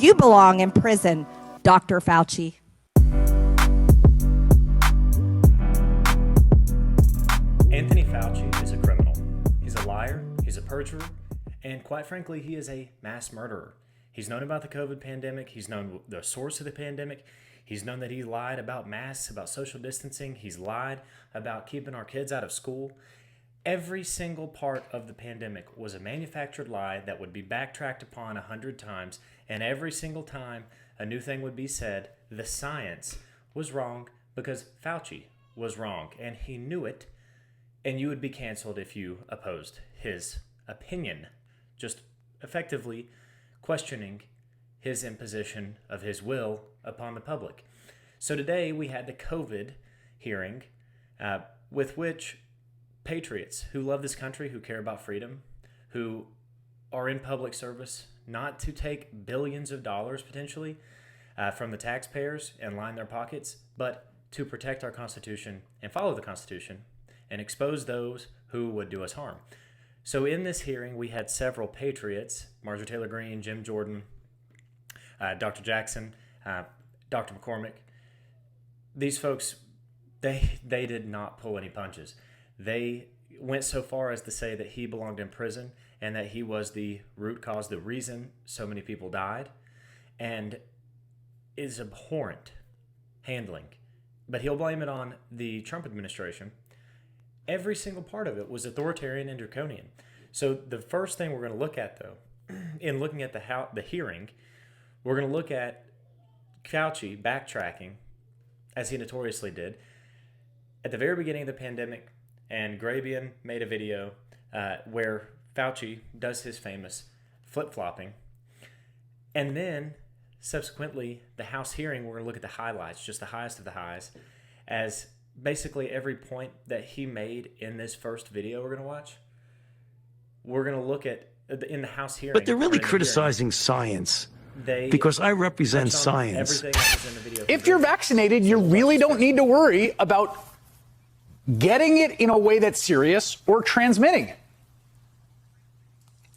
You belong in prison, Dr. Fauci. Anthony Fauci is a criminal. He's a liar, he's a perjurer, and quite frankly, he is a mass murderer. He's known about the COVID pandemic. He's known the source of the pandemic. He's known that he lied about masks, about social distancing. He's lied about keeping our kids out of school. Every single part of the pandemic was a manufactured lie that would be backtracked upon 100 times, and every single time a new thing would be said, the science was wrong because Fauci was wrong, and he knew it, and you would be canceled if you opposed his opinion, just effectively questioning his imposition of his will upon the public. So today we had the COVID hearing with which patriots who love this country, who care about freedom, who are in public service, not to take billions of dollars potentially from the taxpayers and line their pockets, but to protect our Constitution and follow the Constitution and expose those who would do us harm. So in this hearing, we had several patriots, Marjorie Taylor Greene, Jim Jordan, Dr. Jackson, Dr. McCormick. These folks, they did not pull any punches. They went so far as to say that he belonged in prison and that he was the root cause, the reason so many people died, and is abhorrent handling. But he'll blame it on the Trump administration. Every single part of it was authoritarian and draconian. So the first thing we're going to look at, though, in looking at the hearing, we're going to look at Fauci backtracking, as he notoriously did, at the very beginning of the pandemic, and Grabian made a video where Fauci does his famous flip-flopping. And then, subsequently, the House hearing, we're going to look at the highlights, just the highest of the highs, as basically every point that he made in this first video we're going to watch, we're going to look at in the House hearing. But they're really criticizing science. Because I represent science. If you're vaccinated, you really don't need to worry about getting it in a way that's serious or transmitting it.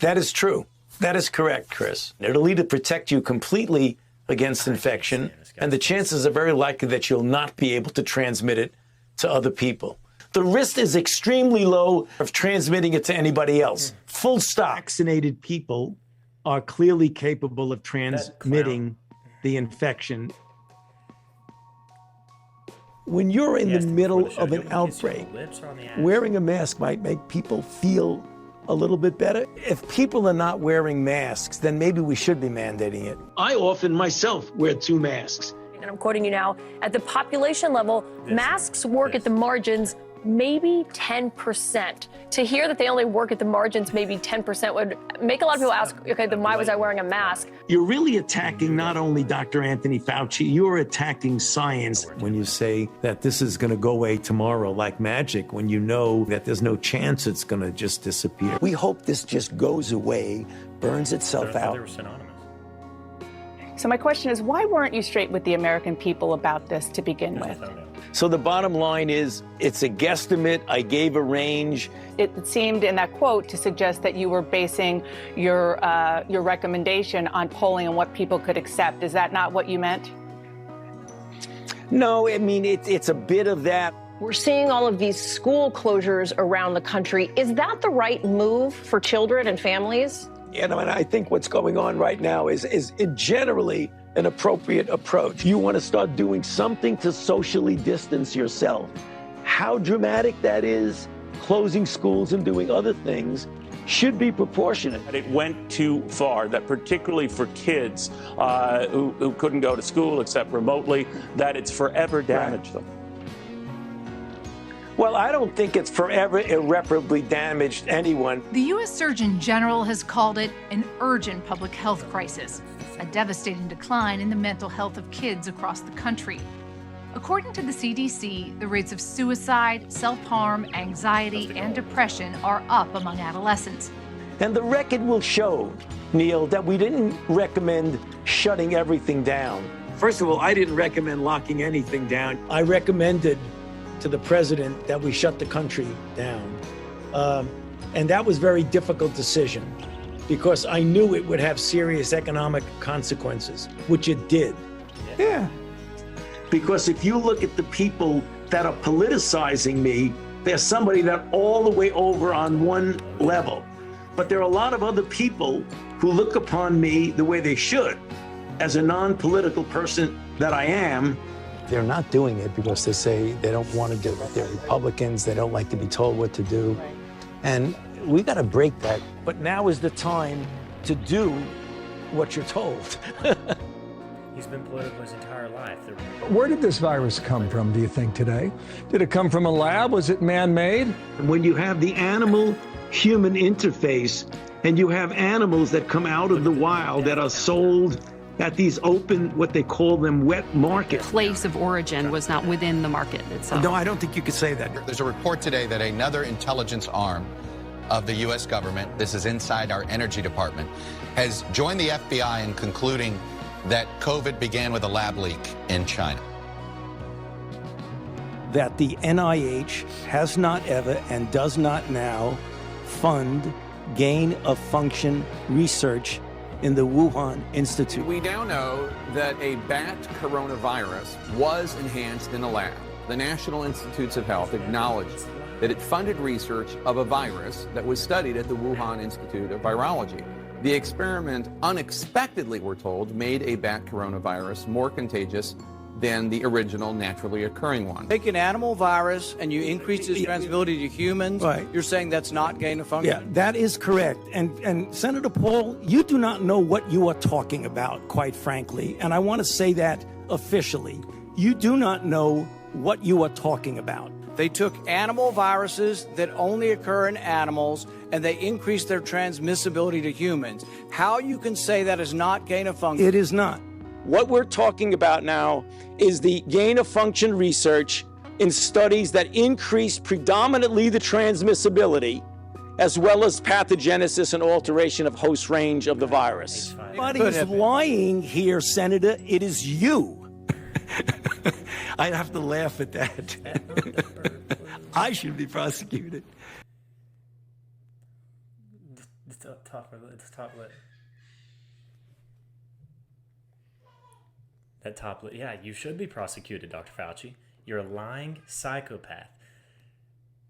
That is true. That is correct, Chris. It'll either protect you completely against infection, and the chances are very likely that you'll not be able to transmit it to other people. The risk is extremely low of transmitting it to anybody else. Full stop. Vaccinated people are clearly capable of transmitting the infection. When you're in the middle of an outbreak, wearing a mask might make people feel a little bit better. If people are not wearing masks, then maybe we should be mandating it. I often myself wear 2 masks. And I'm quoting you now, at the population level, masks work at the margins maybe 10%. To hear that they only work at the margins maybe 10% would make a lot of people ask, okay, then why was I wearing a mask? You're really attacking not only Dr. Anthony Fauci, you're attacking science when you say that this is going to go away tomorrow like magic, when you know that there's no chance it's going to just disappear. We hope this just goes away, burns itself out. So my question is, why weren't you straight with the American people about this to begin with? So the bottom line is, it's a guesstimate. I gave a range. It seemed in that quote to suggest that you were basing your recommendation on polling and what people could accept. Is that not what you meant? No, I mean, it's a bit of that. We're seeing all of these school closures around the country. Is that the right move for children and families? And I think what's going on right now is generally an appropriate approach. You want to start doing something to socially distance yourself. How dramatic that is, closing schools and doing other things, should be proportionate. It went too far, that particularly for kids who couldn't go to school except remotely, that it's forever damaged them. Well, I don't think it's forever irreparably damaged anyone. The U.S. Surgeon General has called it an urgent public health crisis, a devastating decline in the mental health of kids across the country. According to the CDC, the rates of suicide, self-harm, anxiety, and depression are up among adolescents. And the record will show, Neil, that we didn't recommend shutting everything down. First of all, I didn't recommend locking anything down. I recommended to the president that we shut the country down. And that was a very difficult decision. because I knew it would have serious economic consequences, which it did. Yeah. Because if you look at the people that are politicizing me, there's somebody that all the way over on one level. But there are a lot of other people who look upon me the way they should, as a non-political person that I am. They're not doing it because they say they don't want to do it. They're Republicans. They don't like to be told what to do. And we got to break that. But now is the time to do what you're told. He's been political his entire life. Where did this virus come from, do you think, today? Did it come from a lab? Was it man-made? When you have the animal-human interface, and you have animals that come out of the wild that are sold at these open, what they call them, wet markets. Place of origin was not within the market itself. No, I don't think you could say that. There's a report today that another intelligence arm of the U.S. government, this is inside our energy department, has joined the FBI in concluding that COVID began with a lab leak in China. That the NIH has not ever and does not now fund gain-of-function research in the Wuhan Institute. We now know that a bat coronavirus was enhanced in a lab. The National Institutes of Health acknowledged that it funded research of a virus that was studied at the Wuhan Institute of Virology. The experiment unexpectedly, we're told, made a bat coronavirus more contagious than the original naturally occurring one. Take an animal virus and you increase its transmissibility to humans. Right. You're saying that's not gain of function? Yeah, that is correct. And Senator Paul, you do not know what you are talking about, quite frankly. And I want to say that officially. You do not know what you are talking about. They took animal viruses that only occur in animals and they increased their transmissibility to humans. How you can say that is not gain of function? It is not. What we're talking about now is the gain-of-function research in studies that increase predominantly the transmissibility, as well as pathogenesis and alteration of host range of the virus. Somebody's lying here, Senator. It is you. I'd have to laugh at that. I should be prosecuted. The top lip. That top lip. Yeah, you should be prosecuted, Dr. Fauci. You're a lying psychopath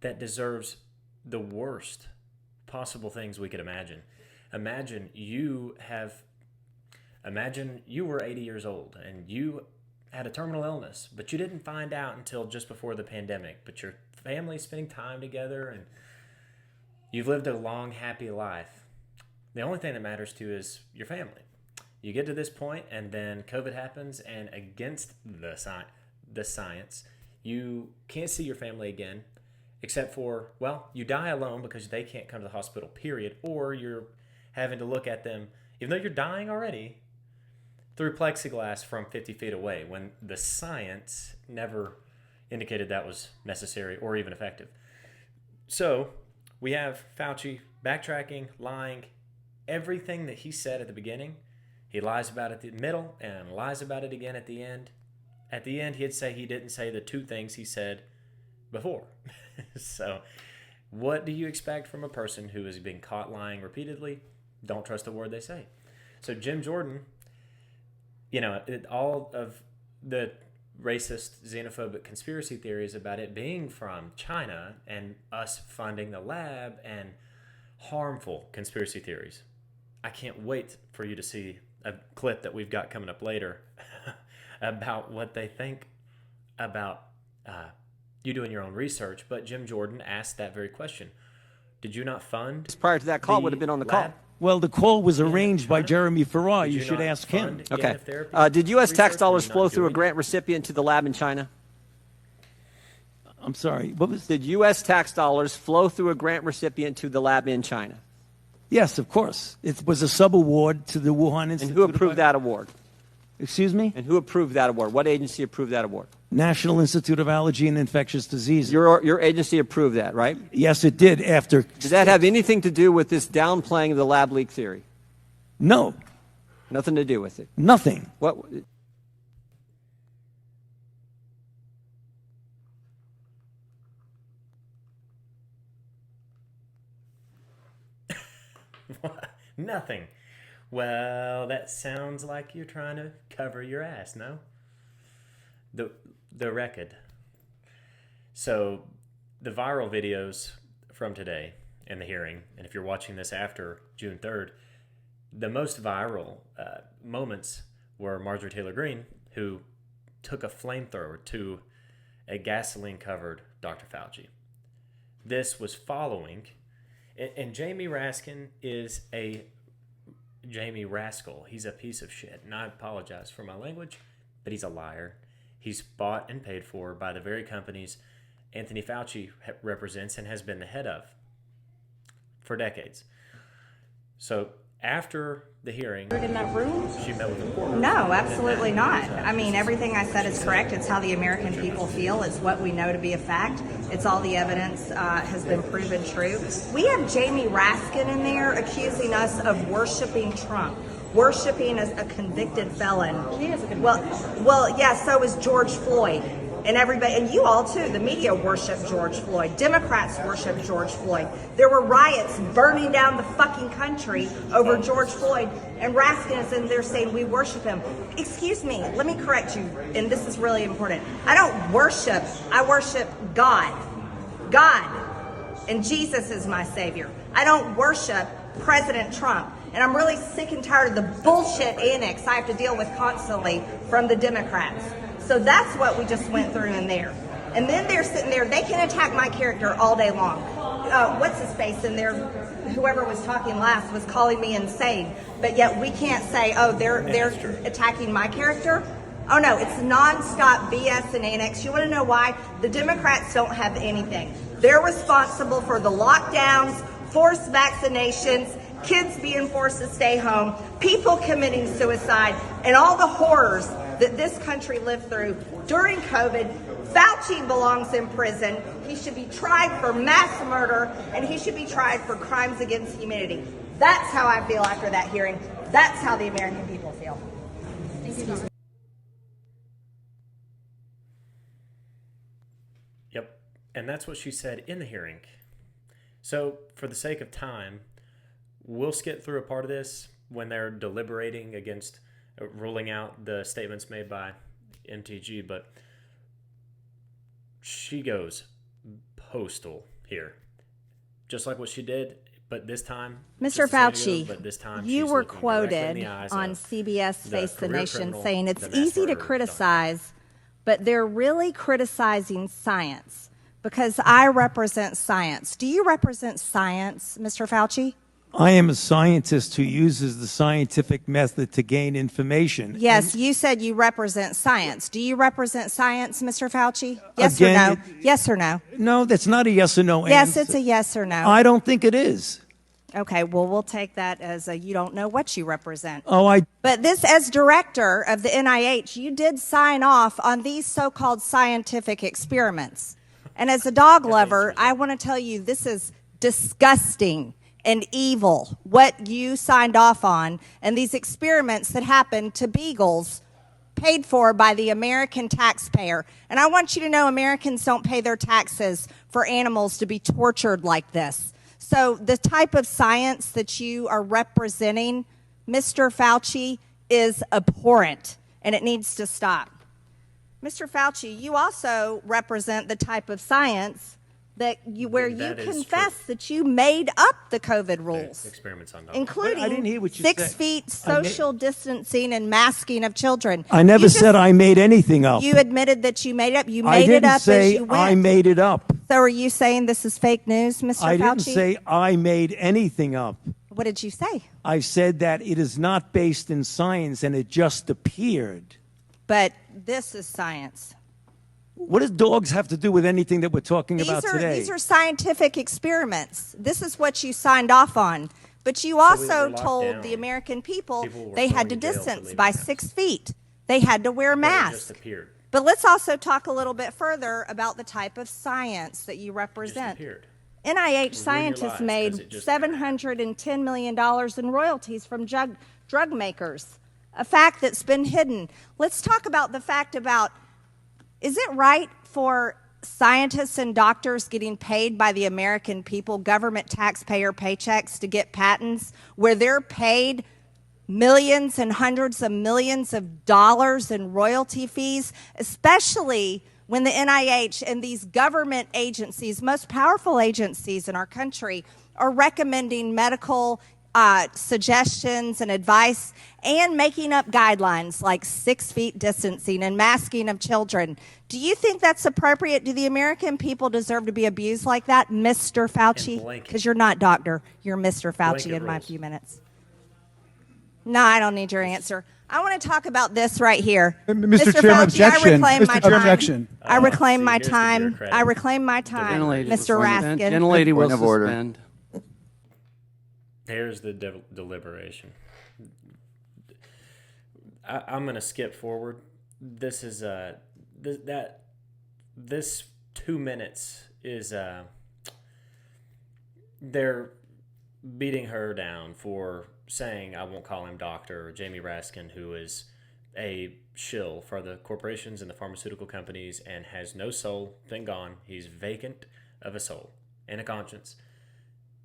that deserves the worst possible things we could imagine. Imagine you were 80 years old and you had a terminal illness, but you didn't find out until just before the pandemic. But your family's spending time together and you've lived a long, happy life. The only thing that matters to you is your family. You get to this point and then COVID happens, and against the science, you can't see your family again, except for, well, you die alone because they can't come to the hospital, period, or you're having to look at them, even though you're dying already, through plexiglass from 50 feet away, when the science never indicated that was necessary or even effective. So we have Fauci backtracking, lying, everything that he said at the beginning. He lies about it at the middle and lies about it again at the end. At the end, he'd say he didn't say the two things he said before. So what do you expect from a person who is being caught lying repeatedly? Don't trust a word they say. So Jim Jordan, all of the racist, xenophobic conspiracy theories about it being from China and us funding the lab and harmful conspiracy theories. I can't wait for you to see a clip that we've got coming up later about what they think about you doing your own research. But Jim Jordan asked that very question. Did you not fund? Prior to that call would have been on the call. Well, the call was arranged by Jeremy Farrar. You should ask him. Okay. Did U.S. tax dollars flow through a grant recipient to the lab in China? I'm sorry. What was? Did U.S. tax dollars flow through a grant recipient to the lab in China? Yes, of course. It was a sub-award to the Wuhan Institute. And who approved that award? Excuse me? And who approved that award? What agency approved that award? National Institute of Allergy and Infectious Diseases. Your agency approved that, right? Yes, it did. After. Did that have anything to do with this downplaying of the lab leak theory? No. Nothing to do with it? Nothing. What? Nothing. Well, that sounds like you're trying to cover your ass, no? The record. So, the viral videos from today and the hearing, and if you're watching this after June 3rd, the most viral moments were Marjorie Taylor Greene, who took a flamethrower to a gasoline-covered Dr. Fauci. This was following, and Jamie Raskin is a Jamie Rascal. He's a piece of shit, and I apologize for my language, but he's a liar. He's bought and paid for by the very companies Anthony Fauci represents and has been the head of for decades. So after the hearing, in that room? She met with reporters. No, absolutely not. I mean, everything I said is correct. It's how the American people feel. It's what we know to be a fact. It's all the evidence has been proven true. We have Jamie Raskin in there accusing us of worshiping Trump, worshiping as a convicted felon. He is a convicted felon. Well, yeah, so is George Floyd. And everybody, and you all too, the media worship George Floyd. Democrats worship George Floyd. There were riots burning down the fucking country over George Floyd, and Raskin is in there saying we worship him. Excuse me, let me correct you, and this is really important. I don't worship, I worship God. God. And Jesus is my savior. I don't worship President Trump. And I'm really sick and tired of the bullshit annex I have to deal with constantly from the Democrats. So that's what we just went through in there. And then they're sitting there, they can attack my character all day long. What's his face in there, whoever was talking last was calling me insane. But yet we can't say, oh, they're attacking my character. Oh no, it's nonstop BS and annex. You want to know why? The Democrats don't have anything. They're responsible for the lockdowns, forced vaccinations, kids being forced to stay home, people committing suicide, and all the horrors that this country lived through during COVID. Fauci belongs in prison. He should be tried for mass murder, and he should be tried for crimes against humanity. That's how I feel after that hearing. That's how the American people feel. Thank you. Yep, and that's what she said in the hearing. So, for the sake of time, we'll skip through a part of this when they're deliberating against ruling out the statements made by MTG, but she goes postal here, just like what she did, but this time, Mr. Fauci, but this time you were quoted on CBS Face the Nation saying it's easy to criticize, but they're really criticizing science because I represent science. Do you represent science, Mr. Fauci? I am a scientist who uses the scientific method to gain information. Yes, you said you represent science. Do you represent science, Mr. Fauci? Yes Again, or no? Yes or no? No, that's not a yes or no answer. Yes, it's a yes or no. I don't think it is. Okay, well, we'll take that as a you don't know what you represent. Oh, But this, as director of the NIH, you did sign off on these so-called scientific experiments. And as a dog lover, I want to tell you this is disgusting and evil, what you signed off on, and these experiments that happened to beagles paid for by the American taxpayer. And I want you to know Americans don't pay their taxes for animals to be tortured like this. So the type of science that you are representing, Mr. Fauci, is abhorrent, and it needs to stop. Mr. Fauci, you also represent the type of science that you confess that you made up the COVID rules, experiments on including I didn't hear what you 6 said. feet social distancing and masking of children. I never said I made anything up. You admitted that you made it up. You I made it didn't up say as you went. I made it up. So are you saying this is fake news, Mr. Fauci? I didn't say I made anything up. What did you say? I said that it is not based in science and it just appeared. But this is science. What does dogs have to do with anything that we're talking about today? These are scientific experiments. This is what you signed off on. But you also told the American people they had to distance by 6 feet. They had to wear masks. But let's also talk a little bit further about the type of science that you represent. NIH scientists made $710 million in royalties from drug makers, a fact that's been hidden. Let's talk about the fact about, is it right for scientists and doctors getting paid by the American people, government taxpayer paychecks to get patents where they're paid millions and hundreds of millions of dollars in royalty fees, especially when the NIH and these government agencies, most powerful agencies in our country, are recommending medical suggestions and advice and making up guidelines like 6 feet distancing and masking of children. Do you think that's appropriate? Do the American people deserve to be abused like that, Mr. Fauci? Because you're not doctor. You're Mr. Fauci in my few minutes. No, I don't need your answer. I want to talk about this right here. Mr. Chairman, Fauci, objection. I reclaim my time. Objection. I reclaim my time. I reclaim my time, Mr. Raskin. Gentlelady will suspend. Here's the deliberation. I'm going to skip forward. This is this 2 minutes is they're beating her down for saying, I won't call him doctor, Jamie Raskin, who is a shill for the corporations and the pharmaceutical companies and has no soul, been gone. He's vacant of a soul and a conscience.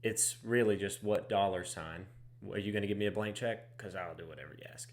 It's really just what dollar sign. Are you going to give me a blank check? Because I'll do whatever you ask.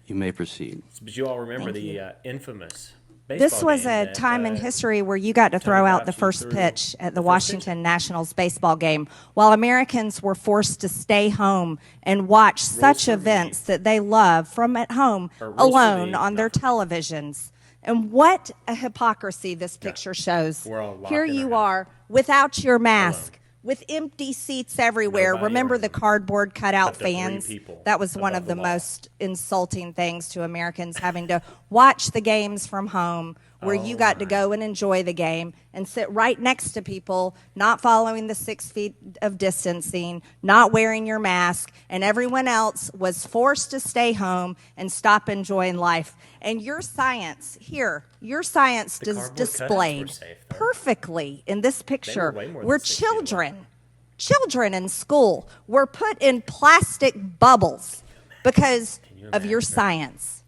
You may proceed. But you all remember the infamous baseball This was game a time in history where you got to throw out the first pitch at the Washington Nationals baseball game while Americans were forced to stay home and watch such events that they love from at home alone on their televisions. And what a hypocrisy this picture shows. Here you are without your mask. With empty seats everywhere. Remember the cardboard cutout fans? That was one of the most insulting things to Americans, having to watch the games from home where you got to go and enjoy the game and sit right next to people not following the 6 feet of distancing, not wearing your mask, and everyone else was forced to stay home and stop enjoying life. And your science here, your science is displayed perfectly in this picture where children in school were put in plastic bubbles because of your science.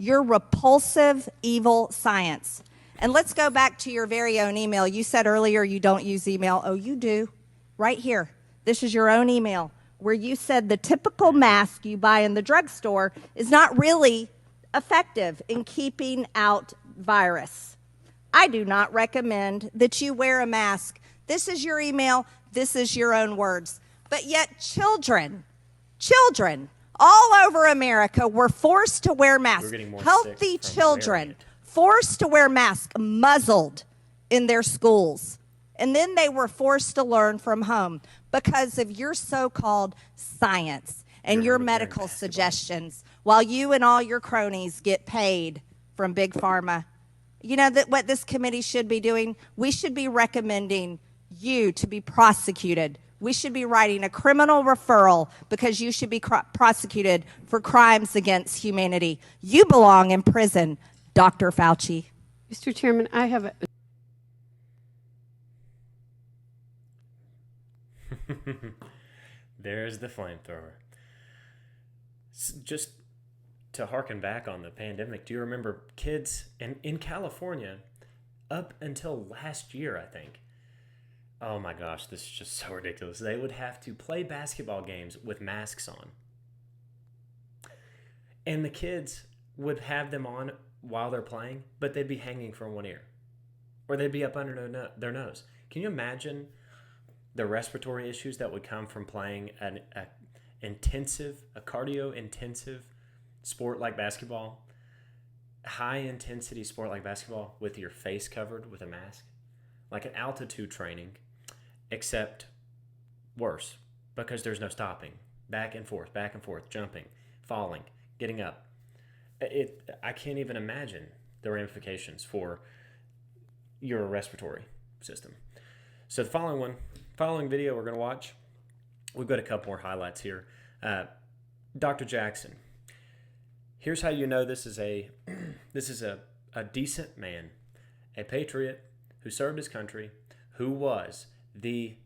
Your repulsive, evil science. And let's go back to your very own email. You said earlier you don't use email. Oh, you do. Right here. This is your own email where you said the typical mask you buy in the drugstore is not really effective in keeping out virus. I do not recommend that you wear a mask. This is your email. This is your own words. But yet children all over America were forced to wear masks. Healthy children forced to wear masks, muzzled in their schools. And then they were forced to learn from home because of your so-called science and your medical suggestions while you and all your cronies get paid from Big Pharma. You know that what this committee should be doing? We should be recommending you to be prosecuted. We should be writing a criminal referral because you should be prosecuted for crimes against humanity. You belong in prison, Dr. Fauci. Mr. Chairman, I have a... There's the flamethrower. Just to harken back on the pandemic, do you remember kids in California up until last year, I think? Oh my gosh, this is just so ridiculous. They would have to play basketball games with masks on. And the kids would have them on while they're playing, but they'd be hanging from one ear. Or they'd be up under their nose. Can you imagine the respiratory issues that would come from playing a cardio-intensive sport like basketball? High-intensity sport like basketball with your face covered with a mask? Like an altitude training. Except worse, because there's no stopping. Back and forth, jumping, falling, getting up. I can't even imagine the ramifications for your respiratory system. So the following video we're going to watch, we've got a couple more highlights here. Dr. Jackson. Here's how you know this is a decent man, a patriot who served his country, who was the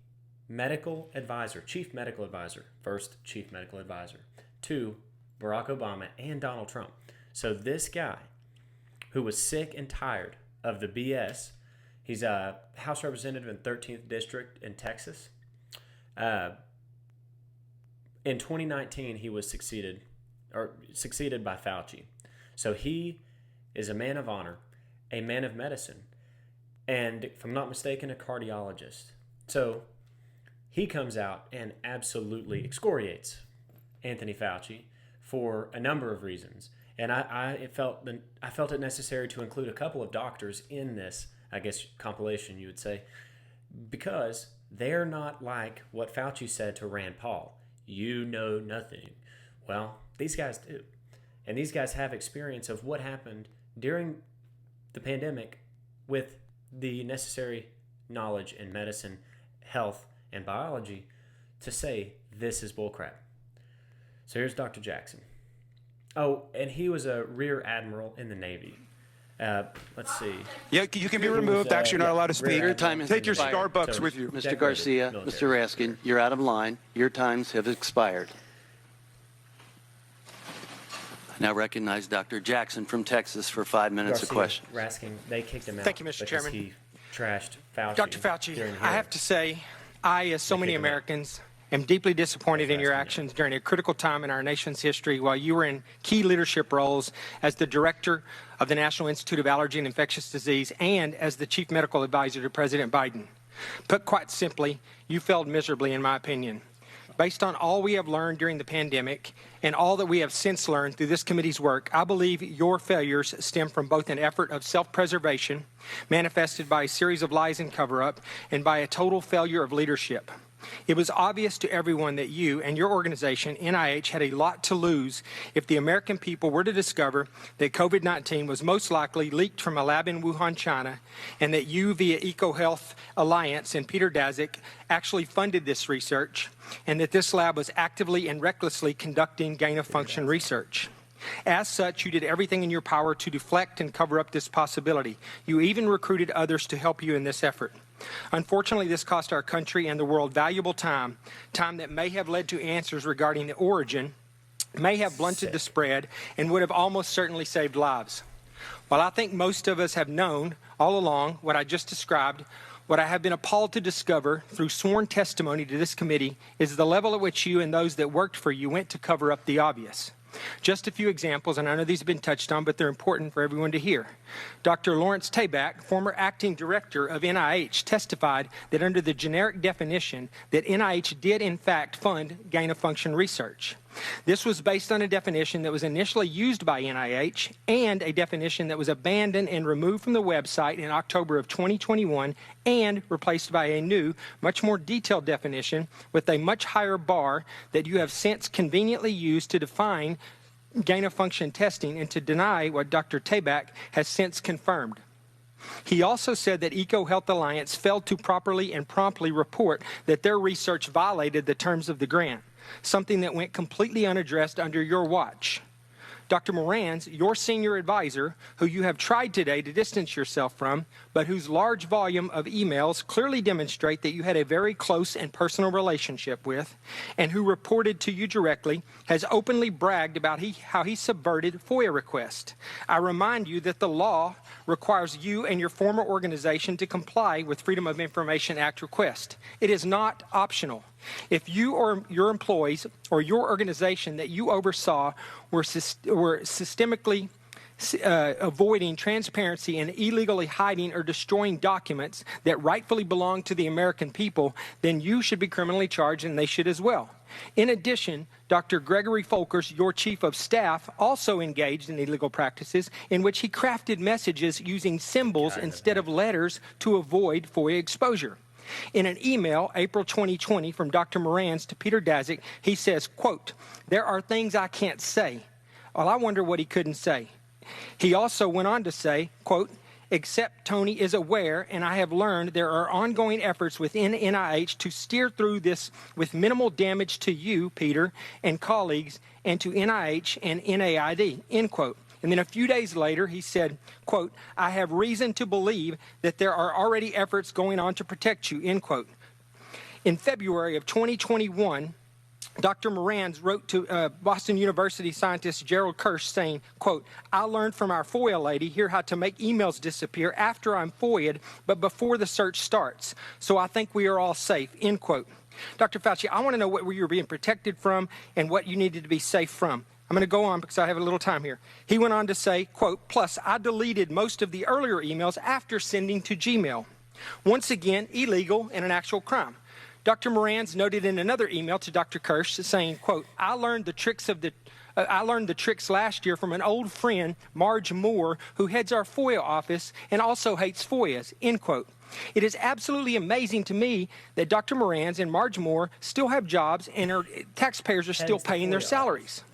medical advisor, chief medical advisor, first chief medical advisor to Barack Obama and Donald Trump. So this guy who was sick and tired of the BS He's a House representative in 13th District in Texas. In 2019, he was succeeded by Fauci. So he is a man of honor, a man of medicine, and if I'm not mistaken, a cardiologist. So he comes out and absolutely excoriates Anthony Fauci for a number of reasons. And I felt it necessary to include a couple of doctors in this, I guess, compilation, you would say, because they're not like what Fauci said to Rand Paul. You know nothing. Well, these guys do. And these guys have experience of what happened during the pandemic with the necessary knowledge in medicine, health, and biology to say this is bullcrap. So here's Dr. Jackson. Oh, and he was a rear admiral in the Navy. Let's see. Yeah, you can be removed. Actually, you're not allowed to speak. Your time has Take your expired. Starbucks with you. Mr. Garcia, Mr. Raskin, you're out of line. Your times have expired. I now recognize Dr. Jackson from Texas for 5 minutes of question. Raskin, they kicked him out. Thank you, Mr. because Chairman. he trashed Fauci. Dr. Fauci, during I have to say, I, as so many Americans, am deeply disappointed in your actions during a critical time in our nation's history while you were in key leadership roles as the director of the National Institute of Allergy and Infectious Disease and as the chief medical advisor to President Biden. Put quite simply, you failed miserably, in my opinion. Based on all we have learned during the pandemic and all that we have since learned through this committee's work, I believe your failures stem from both an effort of self-preservation, manifested by a series of lies and cover-up, and by a total failure of leadership. It was obvious to everyone that you and your organization, NIH, had a lot to lose if the American people were to discover that COVID-19 was most likely leaked from a lab in Wuhan, China, and that you, via 𝐓𝐡𝐢𝐬 and Peter 𝐨𝐧𝐥𝐲, actually funded this research, and that this lab was actively and recklessly conducting gain-of-function research. As such, you did everything in your power to deflect and cover up this possibility. You even recruited others to help you in this effort. Unfortunately, this cost our country and the world valuable time that may have led to answers regarding the origin, may have blunted the spread, and would have almost certainly saved lives. While I think most of us have known all along what I just described, what I have been appalled to discover through sworn testimony to this committee is the level at which you and those that worked for you went to cover up the obvious. Just a few examples, and I know these have been touched on, but they're important for everyone to hear. Dr. Lawrence Tabak, former acting director of NIH, testified that under the generic definition that NIH did in fact fund gain-of-function research. This was based on a definition that was initially used by NIH and a definition that was abandoned and removed from the website in October of 2021 and replaced by a new, much more detailed definition with a much higher bar that you have since conveniently used to define gain-of-function testing and to deny what Dr. Tabak has since confirmed. He also said that 𝐓𝐡𝐢𝐬 failed to properly and promptly report that their research violated the terms of the grant, something that went completely unaddressed under your watch. Dr. Morans, your senior advisor, who you have tried today to distance yourself from, but whose large volume of emails clearly demonstrate that you had a very close and personal relationship with, and who reported to you directly, has openly bragged about how he subverted FOIA requests. I remind you that the law requires you and your former organization to comply with Freedom of Information Act requests. It is not optional. If you or your employees or your organization that you oversaw were systemically avoiding transparency and illegally hiding or destroying documents that rightfully belong to the American people, then you should be criminally charged and they should as well. In addition, Dr. Gregory Folkers, your chief of staff, also engaged in illegal practices in which he crafted messages using symbols instead of letters to avoid FOIA exposure. In an email, April 2020, from Dr. Morans to Peter 𝐨𝐧𝐥𝐲, he says, quote, "There are things I can't say." Well, I wonder what he couldn't say. He also went on to say, quote, 𝐓𝐡𝐢𝐬𝐬 is aware, and I have learned there are ongoing efforts within NIH to steer through this with minimal damage to you, Peter, and colleagues, and to NIH and NAID, end quote. And then a few days later, he said, quote, "I have reason to believe that there are already efforts going on to protect you," end quote. In February of 2021, Dr. Morans wrote to Boston University scientist Gerald Kirsch saying, quote, I learned from our FOIA lady here how to make emails disappear after I'm FOIA'd, but before the search starts. So I think we are all safe, end quote. Dr. Fauci, I want to know what you were being protected from and what you needed to be safe from. I'm going to go on because I have a little time here. He went on to say, quote, plus I deleted most of the earlier emails after sending to Gmail. Once again, illegal and an actual crime. Dr. Morans noted in another email to Dr. Kirsch saying, quote, I learned the tricks last year from an old friend, Marge Moore, who heads our FOIA office and also hates FOIAs, end quote. It is absolutely amazing to me that Dr. Morans and Marge Moore still have jobs and our taxpayers are still paying their salaries.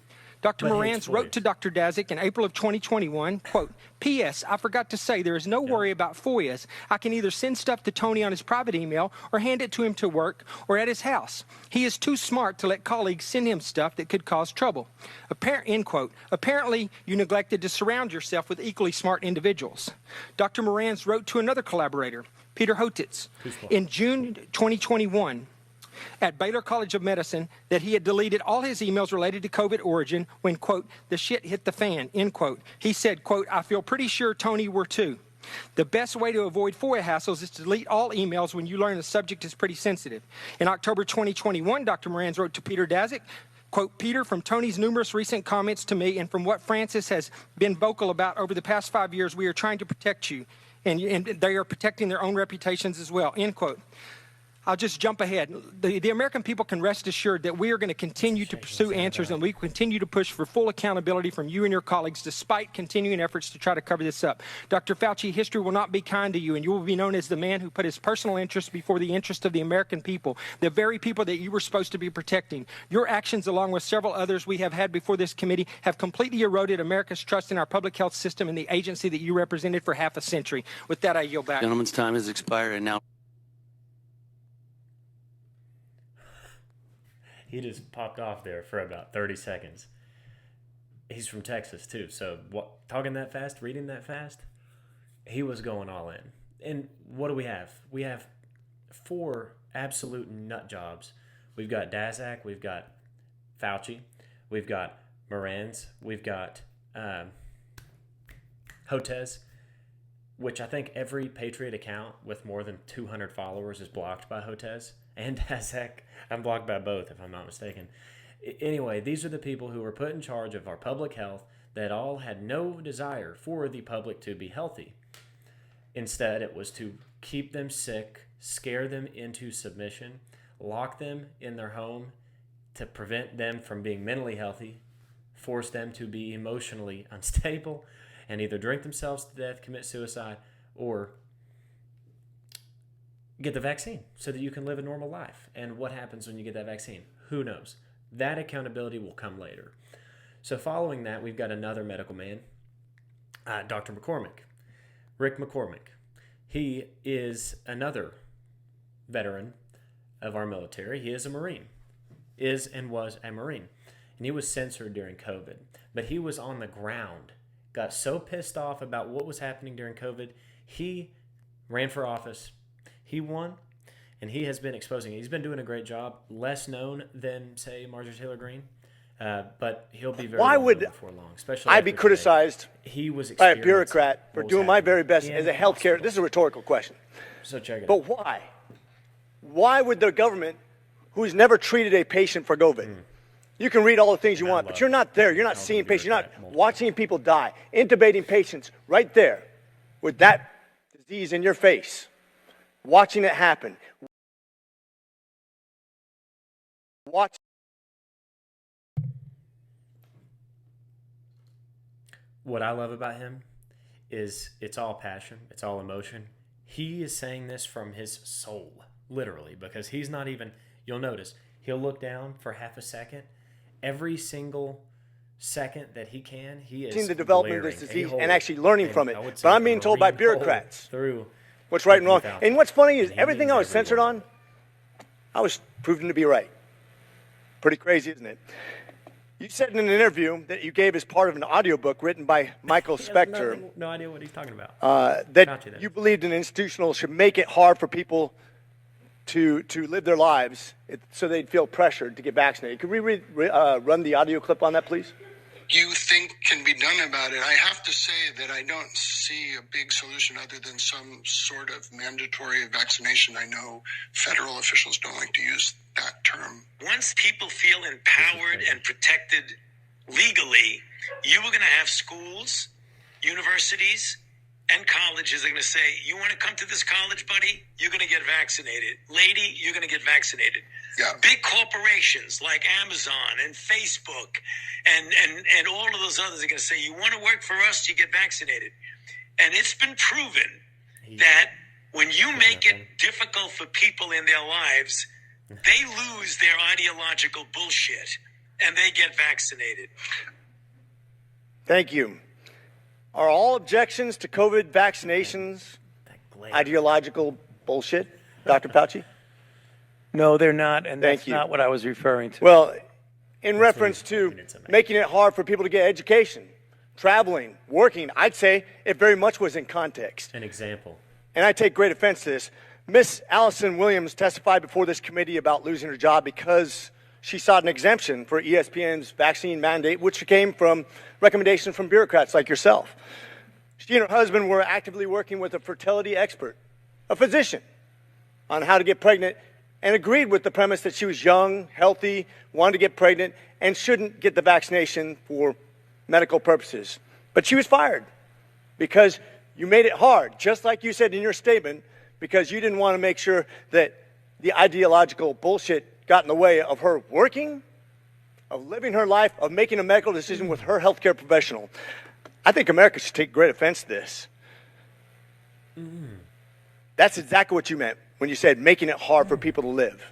Dr. Morans wrote to Dr. 𝐨𝐧𝐥𝐲 in April of 2021, quote, P.S. I forgot to say there is no worry about FOIAs. I can either send stuff to Tony on his private email or hand it to him to work or at his house. He is too smart to let colleagues send him stuff that could cause trouble. End quote. Apparently, you neglected to surround yourself with equally smart individuals. Dr. Morans wrote to another collaborator, Peter 𝐓𝐡𝐢𝐬, in June 2021, at Baylor College of Medicine that he had deleted all his emails related to COVID origin when, quote, the shit hit the fan, end quote. He said, quote, I feel pretty sure Tony were too. The best way to avoid FOIA hassles is to delete all emails when you learn the subject is pretty sensitive. In October 2021, Dr. Morans wrote to Peter 𝐨𝐧𝐥𝐲, quote, Peter, from Tony's numerous recent comments to me and from what Francis has been vocal about over the past 5 years, we are trying to protect you, and they are protecting their own reputations as well, end quote. I'll just jump ahead. The American people can rest assured that we are going to continue to pursue answers and we continue to push for full accountability from you and your colleagues despite continuing efforts to try to cover this up. Dr. Fauci, history will not be kind to you and you will be known as the man who put his personal interests before the interest of the American people, the very people that you were supposed to be protecting. Your actions, along with several others we have had before this committee, have completely eroded America's trust in our public health system and the agency that you represented for half a century. With that, I yield back. Gentleman's time has expired and now. He just popped off there for about 30 seconds. He's from Texas, too. So talking that fast, reading that fast, he was going all in. And what do we have? We have 4 absolute nut jobs. We've got 𝐨𝐧𝐥𝐲, we've got Fauci, we've got Morans, we've got 𝐓𝐡𝐢𝐬, which I think every Patriot account with more than 200 followers is blocked by 𝐓𝐡𝐢𝐬. And 𝐨𝐧𝐥𝐻, I'm blocked by both if I'm not mistaken. Anyway, these are the people who were put in charge of our public health that all had no desire for the public to be healthy. Instead, it was to keep them sick, scare them into submission, lock them in their home to prevent them from being mentally healthy, force them to be emotionally unstable, and either drink themselves to death, commit suicide, or get the vaccine so that you can live a normal life. And what happens when you get that vaccine? Who knows? That accountability will come later. So following that, we've got another medical man, Dr. McCormick, Rick McCormick. He is another veteran of our military. He is a Marine, is and was a Marine. And he was censored during COVID. But he was on the ground, got so pissed off about what was happening during COVID, he ran for office. He won, and he has been exposing it. He's been doing a great job, less known than, say, Marjorie Taylor Greene, but he'll be very well known before long. Especially I be criticized by a bureaucrat for doing my very best as a healthcare? This is a rhetorical question. So check it out. But why? Why would the government, who's never treated a patient for COVID, you can read all the things you want, but you're not there. You're not seeing patients. You're not watching people die, intubating patients right there with that disease in your face. Watching it happen. What I love about him is it's all passion, it's all emotion. He is saying this from his soul, literally, because he's not even, you'll notice, he'll look down for half a second. Every single second that he can, he is seeing the development of this disease and actually learning from it. But I'm being told by bureaucrats through what's right and wrong. And what's funny is everything I was censored on, I was proven to be right. Pretty crazy, isn't it? You said in an interview that you gave as part of an audiobook written by Michael Spector. No idea what he's talking about. That you believed an institutional should make it hard for people to live their lives so they'd feel pressured to get vaccinated. Could we run the audio clip on that, please? You think can be done about it? I have to say that I don't see a big solution other than some sort of mandatory vaccination. I know federal officials don't like to use that term. Once people feel empowered and protected legally, you are going to have schools, universities, and colleges are going to say, you want to come to this college, buddy? You're going to get vaccinated. Lady, you're going to get vaccinated. Yeah. Big corporations like Amazon and Facebook and all of those others are going to say, you want to work for us, you get vaccinated. And it's been proven that when you make it difficult for people in their lives, they lose their ideological bullshit and they get vaccinated. Thank you. Are all objections to COVID vaccinations ideological bullshit, Dr. Fauci? No, they're not, and Thank that's you. not what I was referring to. Well, in reference to making it hard for people to get education, traveling, working, I'd say it very much was in context. An example. And I take great offense to this. Miss Allison Williams testified before this committee about losing her job because she sought an exemption for ESPN's vaccine mandate, which came from recommendations from bureaucrats like yourself. She and her husband were actively working with a fertility expert, a physician, on how to get pregnant, and agreed with the premise that she was young, healthy, wanted to get pregnant, and shouldn't get the vaccination for medical purposes. But she was fired because you made it hard, just like you said in your statement, because you didn't want to make sure that the ideological bullshit got in the way of her working, of living her life, of making a medical decision with her healthcare professional. I think America should take great offense to this. That's exactly what you meant when you said making it hard for people to live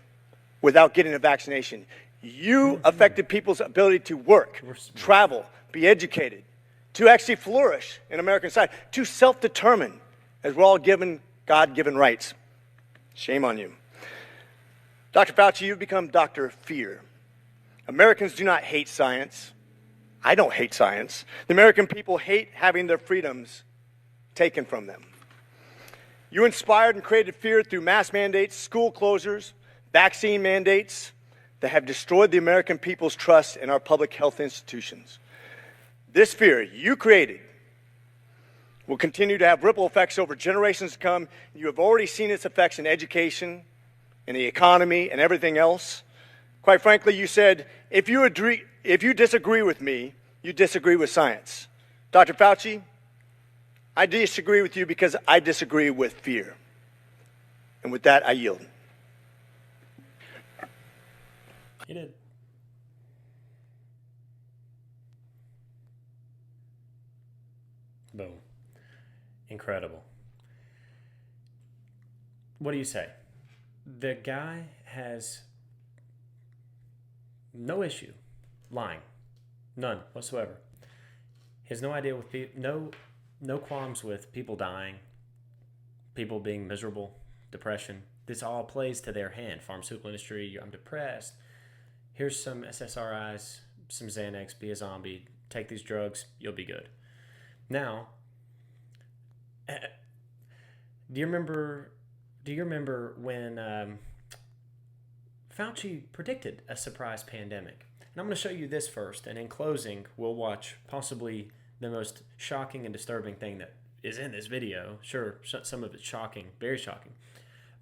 without getting a vaccination. You affected people's ability to work, travel, be educated, to actually flourish in American society, to self-determine, as we're all given God-given rights. Shame on you. Dr. Fauci, you've become Dr. Fear. Americans do not hate science. I don't hate science. The American people hate having their freedoms taken from them. You inspired and created fear through mass mandates, school closures, vaccine mandates that have destroyed the American people's trust in our public health institutions. This fear you created will continue to have ripple effects over generations to come. You have already seen its effects in education, in the economy, and everything else. Quite frankly, you said, if you disagree with me, you disagree with science. Dr. Fauci, I disagree with you because I disagree with fear. And with that, I yield. He did. Boom. Incredible. What do you say? The guy has no issue lying. None whatsoever. He has no idea with no qualms with people dying, people being miserable, depression. This all plays to their hand. Pharmaceutical industry, I'm depressed. Here's some SSRIs, some Xanax, be a zombie. Take these drugs, you'll be good. Now, do you remember when Fauci predicted a surprise pandemic? And I'm going to show you this first, and in closing, we'll watch possibly the most shocking and disturbing thing that is in this video. Sure, some of it's shocking, very shocking.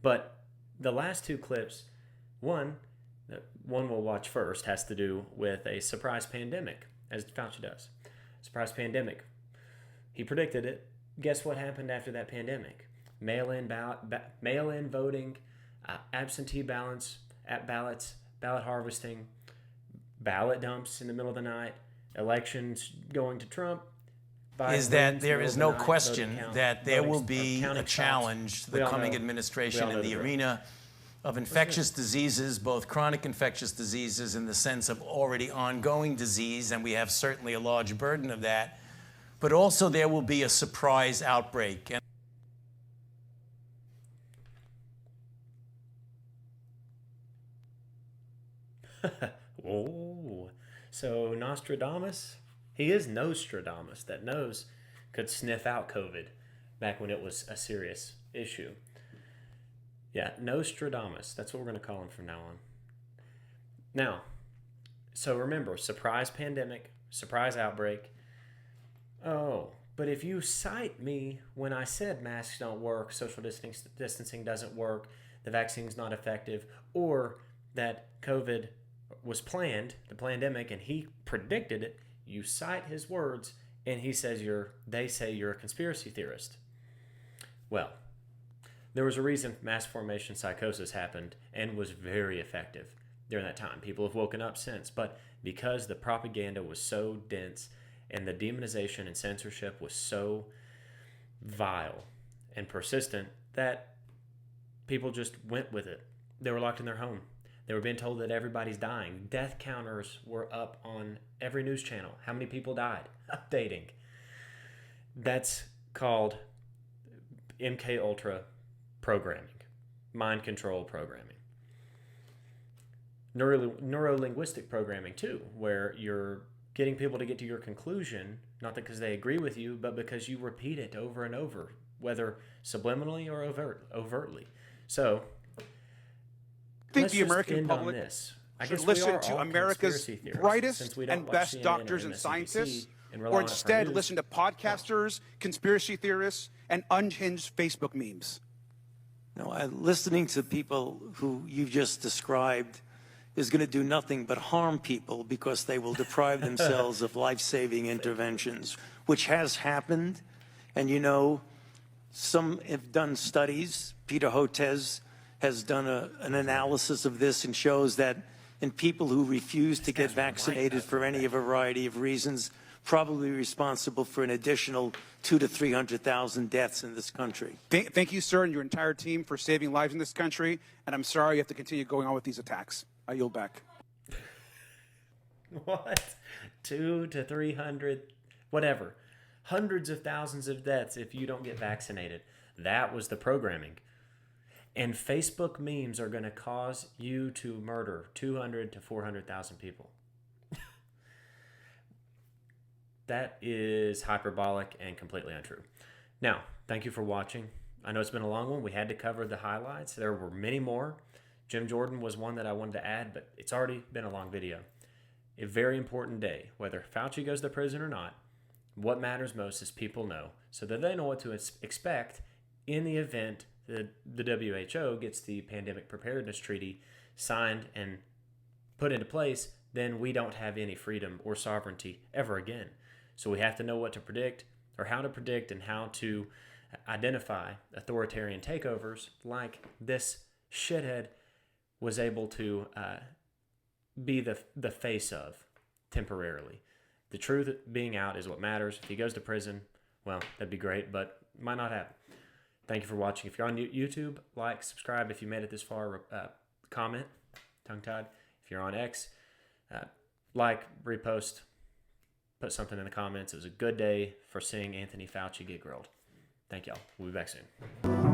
But the last two clips, one we'll watch first, has to do with a surprise pandemic, as Fauci does. Surprise pandemic. He predicted it. Guess what happened after that pandemic? Mail-in voting, absentee ballots, ballot harvesting, ballot dumps in the middle of the night, elections going to Trump. Is that there is no question that there will be a challenge to the coming administration in the arena of infectious diseases, both chronic infectious diseases in the sense of already ongoing disease, and we have certainly a large burden of that, but also there will be a surprise outbreak. Whoa. So Nostradamus, he is Nostradamus that could sniff out COVID back when it was a serious issue. Yeah, Nostradamus. That's what we're going to call him from now on. Now, so remember, surprise pandemic, surprise outbreak. Oh, but if you cite me when I said masks don't work, social distancing doesn't work, the vaccine's not effective, or that COVID was planned, the Plandemic, and he predicted it, you cite his words, and they say you're a conspiracy theorist. Well, there was a reason mass formation psychosis happened and was very effective during that time. People have woken up since, but because the propaganda was so dense and the demonization and censorship was so vile and persistent that people just went with it. They were locked in their home. They were being told that everybody's dying. Death counters were up on every news channel. How many people died? Updating. That's called 𝐓𝐡𝐢𝐬 programming, mind control programming. Neuro-linguistic programming too, where you're getting people to get to your conclusion, not because they agree with you, but because you repeat it over and over, whether subliminally or overtly. So, I think the American public should listen to America's brightest and best doctors and scientists, or instead listen to podcasters, conspiracy theorists, and unhinged Facebook memes. No, listening to people who you've just described is going to do nothing but harm people because they will deprive themselves of life-saving interventions, which has happened. And you know, some have done studies. Peter Hotez has done an analysis of this and shows that in people who refuse to get vaccinated for any variety of reasons, probably responsible for an additional 200,000 to 300,000 deaths in this country. Thank you, sir, and your entire team for saving lives in this country. And I'm sorry you have to continue going on with these attacks. I yield back. What? 200 to 300, whatever. Hundreds of thousands of deaths if you don't get vaccinated. That was the programming. And Facebook memes are going to cause you to murder 200 to 400,000 people. That is hyperbolic and completely untrue. Now, thank you for watching. I know it's been a long one. We had to cover the highlights. There were many more. Jim Jordan was one that I wanted to add, but it's already been a long video. A very important day. Whether Fauci goes to prison or not, what matters most is people know, so that they know what to expect in the event that the WHO gets the Pandemic Preparedness Treaty signed and put into place. Then we don't have any freedom or sovereignty ever again. So we have to know what to predict, or how to predict, and how to identify authoritarian takeovers like this shithead was able to be the face of temporarily. The truth being out is what matters. If he goes to prison, well, that'd be great, but might not happen. Thank you for watching. If you're on YouTube, like, subscribe. If you made it this far, comment, tongue-tied. If you're on X, like, repost, put something in the comments. It was a good day for seeing Anthony Fauci get grilled. Thank y'all. We'll be back soon.